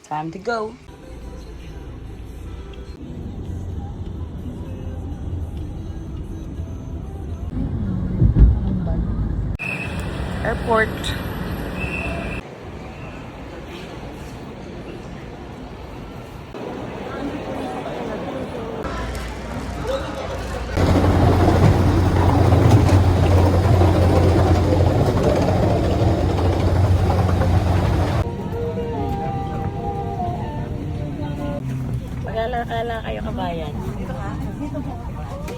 Time to go. Airport. Magkala kayo kabayan.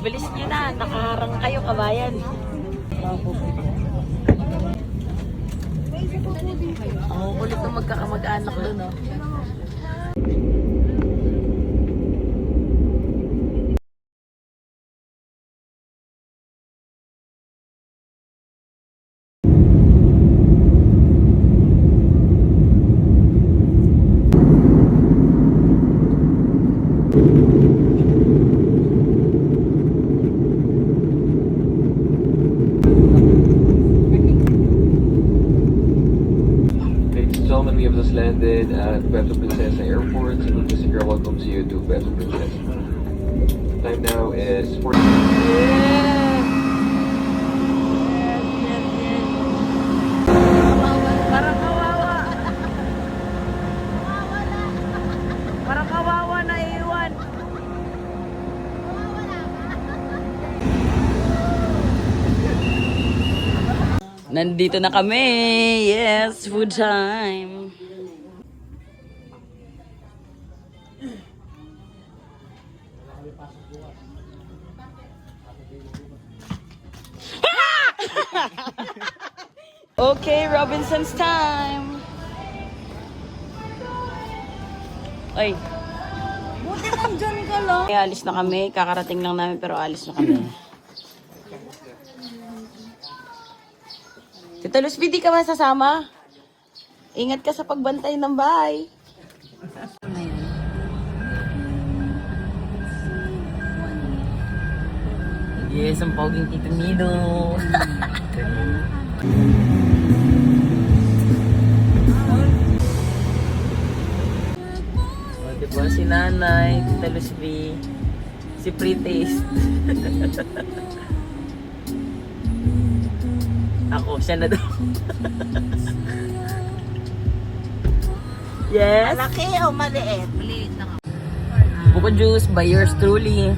Bilis nyo na, nakaharang kayo kabayan. Ang kulit ng magkakamag-anak doon, no? We have just landed at Puerto Princesa Airport, and Lucia Girl welcomes you to Puerto Princesa. Time now is 4. Parang kawawa. Parang kawawa na iwan. Nandito na kami. Yes, food time. Okay, Robinson's time. Ay. Buti nandyan ka lang. Okay, alis na kami. Kakarating lang namin pero alis na kami. Tita Luz, di ka ba sasama? Ingat ka sa pagbantay ng bahay. Yes, ang poging Tito Nido. O, diba si Nanay, Tita Luz B, si Pre-Taste. Ako, siya na daw. Yes. Malaki o maliit? Maliit lang ako. Buko juice by yours truly.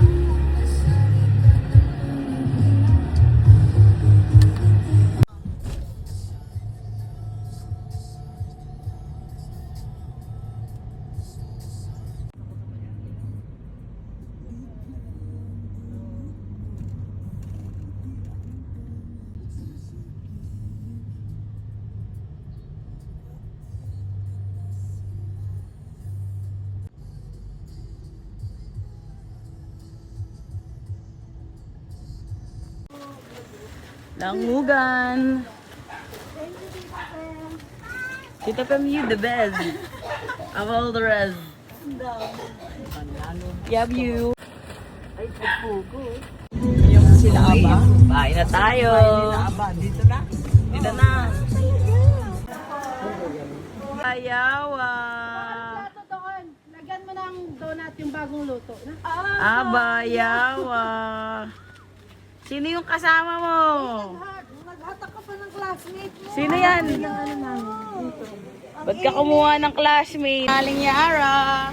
Langugan. Tita Pam, you the best. Of all the rest. Love you. Ay, pagpugo. Yung sila Aba. Bahay na tayo. Aba, dito na. Dito na. Ayawa. Plato doon. Lagyan mo ng donut yung bagong luto. Na? Aba, yawa. Sino yung kasama mo? Naghatak ka pa ng classmate mo. Sino yan? Ano namin dito. Ba't ka kumuha ng classmate? Aling Yara.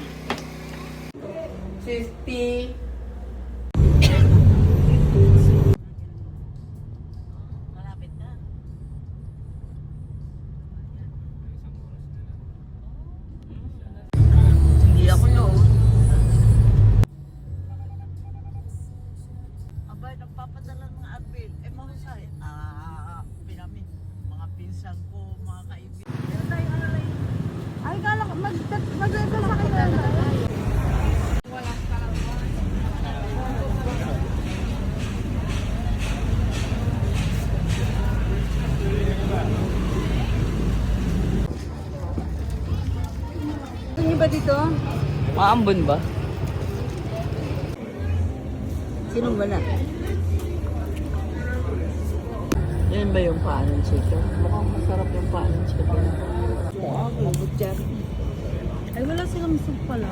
50. Malapit na. Hindi ako noon. Abay, nagpapadala ng admin. Eh, mahusay. Pinami. Mga pinsan ko, mga kaibigan. Ay, gala ko. Mag-ego sa akin. Wala ka lang. Ano ba dito? Maambon ba? Sinong wala? Yan ba yung paanan chicken? Mukhang masarap yung paanan chicken. Mukha, bubot dyan. Ay, wala silang soup pala.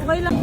Okay lang.